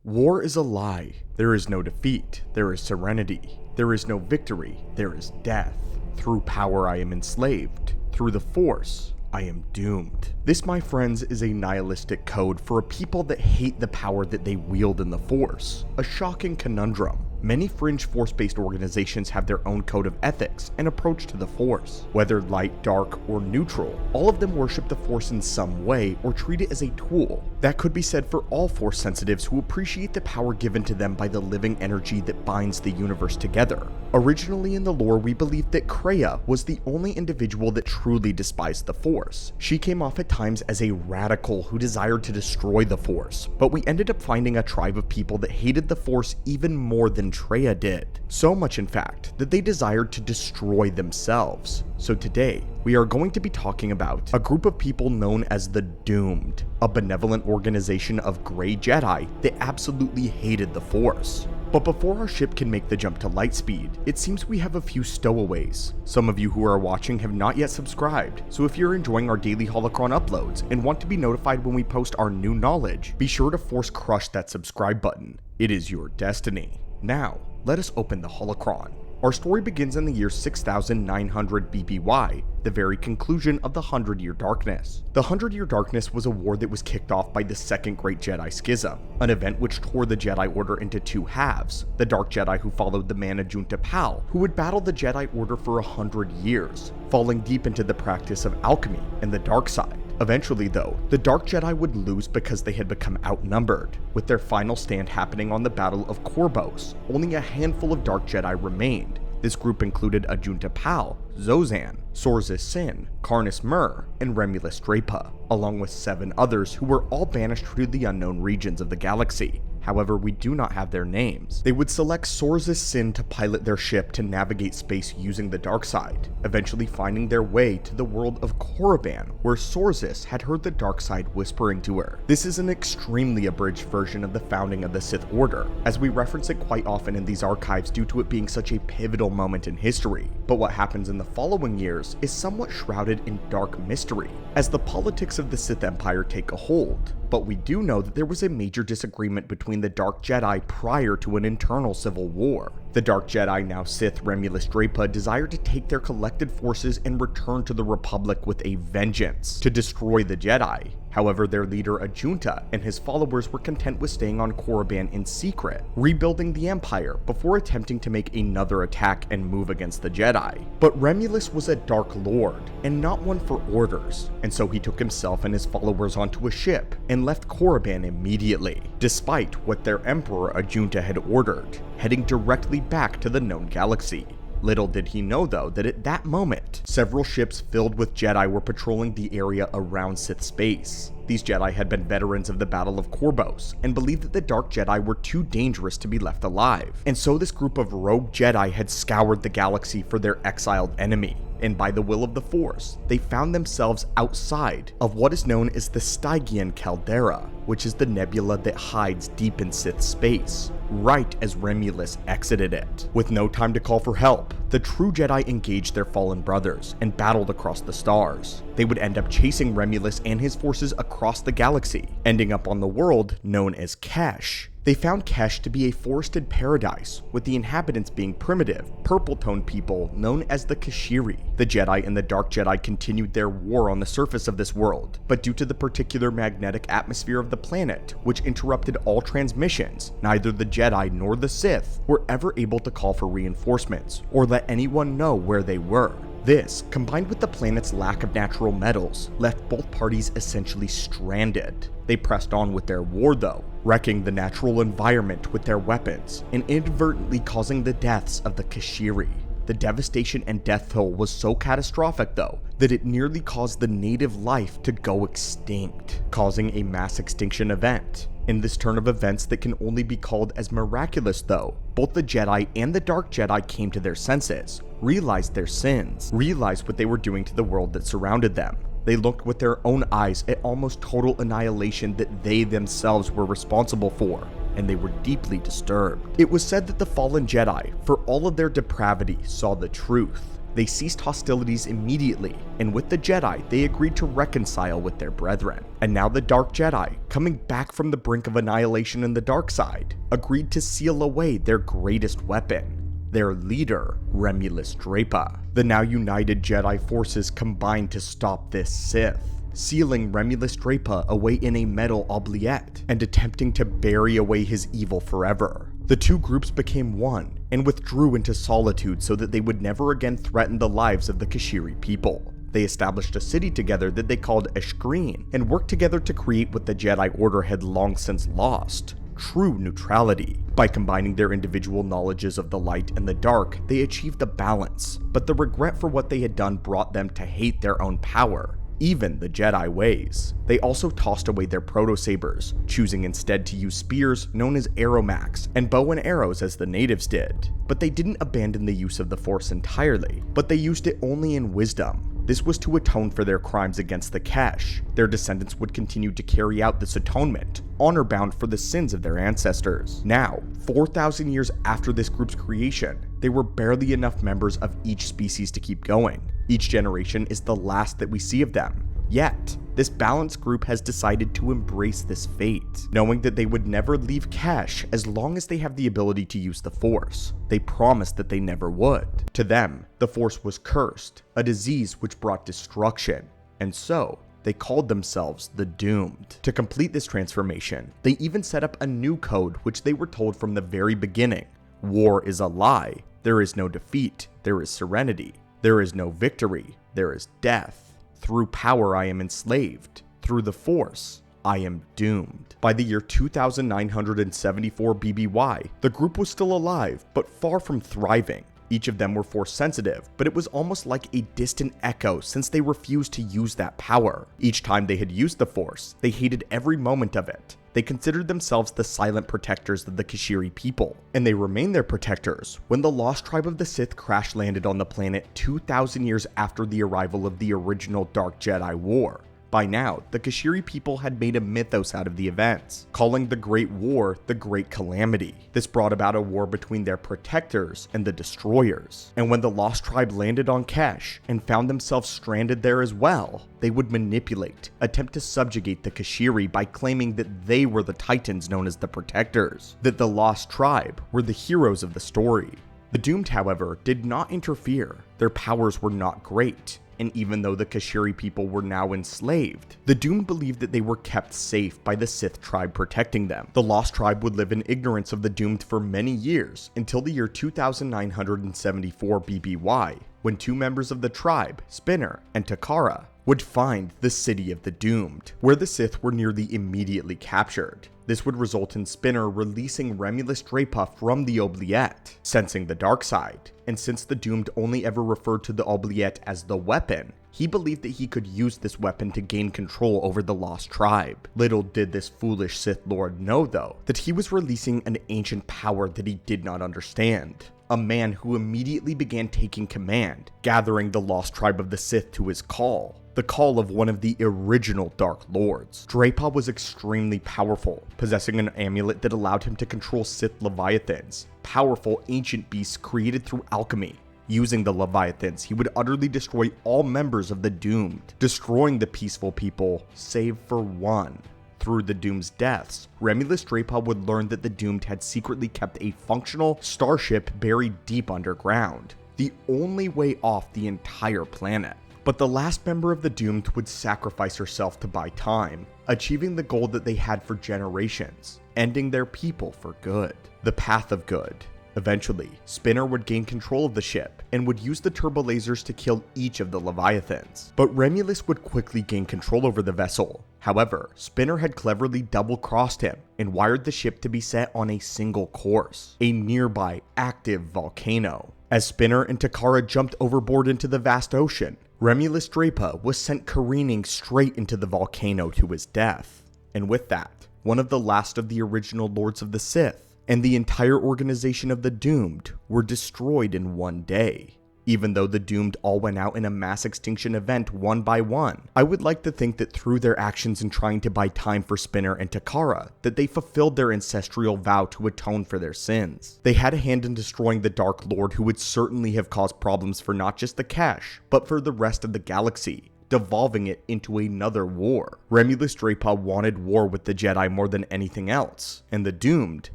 War is a lie. There is no defeat. There is serenity. There is no victory. There is death. Through power I am enslaved. Through the Force, I am doomed. This, my friends, is a nihilistic code for a people that hate the power that they wield in the Force. A shocking conundrum. Many fringe Force-based organizations have their own code of ethics and approach to the Force. Whether light, dark, or neutral, all of them worship the Force in some way or treat it as a tool. That could be said for all Force sensitives who appreciate the power given to them by the living energy that binds the universe together. Originally in the lore, we believed that Kreia was the only individual that truly despised the Force. She came off at times as a radical who desired to destroy the Force, but we ended up finding a tribe of people that hated the Force even more than Kreia did. So much in fact, that they desired to destroy themselves. So today, we are going to be talking about a group of people known as the Doomed, a benevolent organization of Grey Jedi that absolutely hated the Force. But before our ship can make the jump to light speed, it seems we have a few stowaways. Some of you who are watching have not yet subscribed, so if you're enjoying our daily holocron uploads and want to be notified when we post our new knowledge, be sure to force crush that subscribe button. It is your destiny. Now, let us open the holocron. Our story begins in the year 6900 BBY, the very conclusion of the 100-Year Darkness. The 100-Year Darkness was a war that was kicked off by the Second Great Jedi Schism, an event which tore the Jedi Order into two halves: the Dark Jedi who followed the man Ajunta Pal, who would battle the Jedi Order for 100 years, falling deep into the practice of alchemy and the dark side. Eventually though, the Dark Jedi would lose because they had become outnumbered, with their final stand happening on the Battle of Korbos. Only a handful of Dark Jedi remained. This group included Ajunta Pal, Zozan, Sorzis Sin, Karnus Mur, and Remulus Drapa, along with 7 others who were all banished to the unknown regions of the galaxy. However, we do not have their names. They would select Sorzis Sin to pilot their ship to navigate space using the dark side, eventually finding their way to the world of Korriban, where Sorzis had heard the dark side whispering to her. This is an extremely abridged version of the founding of the Sith Order, as we reference it quite often in these archives due to it being such a pivotal moment in history. But what happens in the following years is somewhat shrouded in dark mystery, as the politics of the Sith Empire take a hold. But we do know that there was a major disagreement between the Dark Jedi prior to an internal civil war. The Dark Jedi, now Sith Remulus Drapa, desired to take their collected forces and return to the Republic with a vengeance to destroy the Jedi. However, their leader Ajunta and his followers were content with staying on Korriban in secret, rebuilding the Empire before attempting to make another attack and move against the Jedi. But Remulus was a Dark Lord, and not one for orders, and so he took himself and his followers onto a ship and left Korriban immediately, despite what their Emperor Ajunta had ordered, heading directly back to the known galaxy. Little did he know though that at that moment, several ships filled with Jedi were patrolling the area around Sith space. These Jedi had been veterans of the Battle of Korbos and believed that the Dark Jedi were too dangerous to be left alive, and so this group of rogue Jedi had scoured the galaxy for their exiled enemy. And by the will of the Force, they found themselves outside of what is known as the Stygian Caldera, which is the nebula that hides deep in Sith space, right as Remulus exited it. With no time to call for help, the true Jedi engaged their fallen brothers and battled across the stars. They would end up chasing Remulus and his forces across the galaxy, ending up on the world known as Kesh. They found Kesh to be a forested paradise, with the inhabitants being primitive, purple-toned people known as the Kashiri. The Jedi and the Dark Jedi continued their war on the surface of this world, but due to the particular magnetic atmosphere of the planet, which interrupted all transmissions, neither the Jedi nor the Sith were ever able to call for reinforcements, or let anyone know where they were. This, combined with the planet's lack of natural metals, left both parties essentially stranded. They pressed on with their war though, wrecking the natural environment with their weapons, and inadvertently causing the deaths of the Kashiri. The devastation and death toll was so catastrophic though, that it nearly caused the native life to go extinct, causing a mass extinction event. In this turn of events that can only be called as miraculous though, both the Jedi and the Dark Jedi came to their senses, realized their sins, realized what they were doing to the world that surrounded them. They looked with their own eyes at almost total annihilation that they themselves were responsible for, and they were deeply disturbed. It was said that the fallen Jedi, for all of their depravity, saw the truth. They ceased hostilities immediately, and with the Jedi, they agreed to reconcile with their brethren. And now the Dark Jedi, coming back from the brink of annihilation in the dark side, agreed to seal away their greatest weapon, their leader, Remulus Drapa. The now united Jedi forces combined to stop this Sith, sealing Remulus Drapa away in a metal oubliette and attempting to bury away his evil forever. The two groups became one and withdrew into solitude so that they would never again threaten the lives of the Kashiri people. They established a city together that they called Eshkreen and worked together to create what the Jedi Order had long since lost: true neutrality. By combining their individual knowledges of the light and the dark, they achieved a balance, but the regret for what they had done brought them to hate their own power, even the Jedi ways. They also tossed away their proto-sabers, choosing instead to use spears known as aeromax and bow and arrows as the natives did. But they didn't abandon the use of the Force entirely, but they used it only in wisdom. This was to atone for their crimes against the Kesh. Their descendants would continue to carry out this atonement, honor-bound for the sins of their ancestors. Now, 4,000 years after this group's creation, there were barely enough members of each species to keep going. Each generation is the last that we see of them. Yet, this balanced group has decided to embrace this fate, knowing that they would never leave Kesh as long as they have the ability to use the Force. They promised that they never would. To them, the Force was cursed, a disease which brought destruction, and so they called themselves the Doomed. To complete this transformation, they even set up a new code which they were told from the very beginning: war is a lie, there is no defeat, there is serenity, there is no victory, there is death. Through power I am enslaved, through the Force I am doomed. By the year 2974 BBY, the group was still alive, but far from thriving. Each of them were Force sensitive, but it was almost like a distant echo since they refused to use that power. Each time they had used the Force, they hated every moment of it. They considered themselves the silent protectors of the Kashiri people, and they remained their protectors when the lost tribe of the Sith crash-landed on the planet 2,000 years after the arrival of the original Dark Jedi War. By now, the Kashiri people had made a mythos out of the events, calling the Great War the Great Calamity. This brought about a war between their protectors and the destroyers. And when the lost tribe landed on Kesh and found themselves stranded there as well, they would manipulate, attempt to subjugate the Kashiri by claiming that they were the Titans known as the Protectors, that the lost tribe were the heroes of the story. The Doomed, however, did not interfere. Their powers were not great. And even though the Kashiri people were now enslaved, the Doomed believed that they were kept safe by the Sith tribe protecting them. The Lost Tribe would live in ignorance of the Doomed for many years, until the year 2974 BBY, when two members of the tribe, Spinner and Takara, would find the City of the Doomed, where the Sith were nearly immediately captured. This would result in Spinner releasing Remulus Drapa from the oubliette, sensing the dark side, and since the Doomed only ever referred to the oubliette as the weapon, he believed that he could use this weapon to gain control over the Lost Tribe. Little did this foolish Sith Lord know, though, that he was releasing an ancient power that he did not understand. A man who immediately began taking command, gathering the Lost Tribe of the Sith to his call. The call of one of the original Dark Lords. Drapa was extremely powerful, possessing an amulet that allowed him to control Sith Leviathans, powerful ancient beasts created through alchemy. Using the Leviathans, he would utterly destroy all members of the Doomed, destroying the peaceful people, save for one. Through the Doomed's deaths, Remulus Drapa would learn that the Doomed had secretly kept a functional starship buried deep underground, the only way off the entire planet. But the last member of the Doomed would sacrifice herself to buy time, achieving the goal that they had for generations, ending their people for good. The path of good. Eventually, Spinner would gain control of the ship and would use the turbolasers to kill each of the Leviathans. But Remulus would quickly gain control over the vessel. However, Spinner had cleverly double-crossed him and wired the ship to be set on a single course, a nearby active volcano. As Spinner and Takara jumped overboard into the vast ocean, Remulus Drapa was sent careening straight into the volcano to his death. And with that, one of the last of the original Lords of the Sith and the entire organization of the Doomed were destroyed in one day. Even though the doomed all went out in a mass extinction event one by one, I would like to think that through their actions in trying to buy time for Spinner and Takara, that they fulfilled their ancestral vow to atone for their sins. They had a hand in destroying the Dark Lord, who would certainly have caused problems for not just the Kesh, but for the rest of the galaxy, devolving it into another war. Remulus Drapa wanted war with the Jedi more than anything else, and the doomed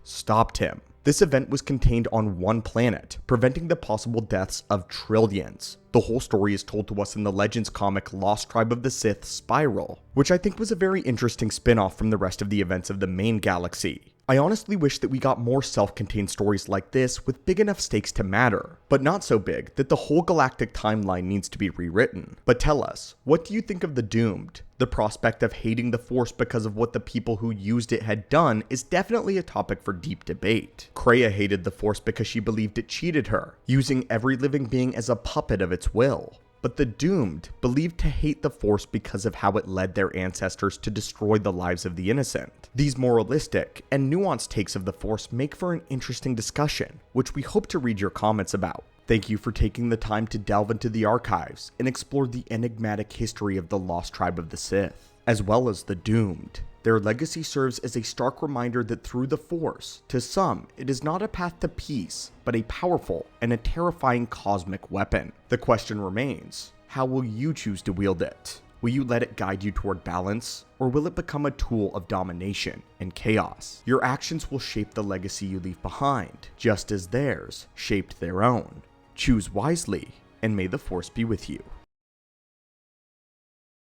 stopped him. This event was contained on one planet, preventing the possible deaths of trillions. The whole story is told to us in the Legends comic Lost Tribe of the Sith Spiral, which I think was a very interesting spin-off from the rest of the events of the main galaxy. I honestly wish that we got more self-contained stories like this with big enough stakes to matter, but not so big that the whole galactic timeline needs to be rewritten. But tell us, what do you think of the doomed? The prospect of hating the Force because of what the people who used it had done is definitely a topic for deep debate. Kreia hated the Force because she believed it cheated her, using every living being as a puppet of its will. But the doomed believed to hate the Force because of how it led their ancestors to destroy the lives of the innocent. These moralistic and nuanced takes of the Force make for an interesting discussion, which we hope to read your comments about. Thank you for taking the time to delve into the archives and explore the enigmatic history of the Lost Tribe of the Sith, as well as the doomed. Their legacy serves as a stark reminder that through the Force, to some, it is not a path to peace, but a powerful and a terrifying cosmic weapon. The question remains, how will you choose to wield it? Will you let it guide you toward balance, or will it become a tool of domination and chaos? Your actions will shape the legacy you leave behind, just as theirs shaped their own. Choose wisely, and may the Force be with you.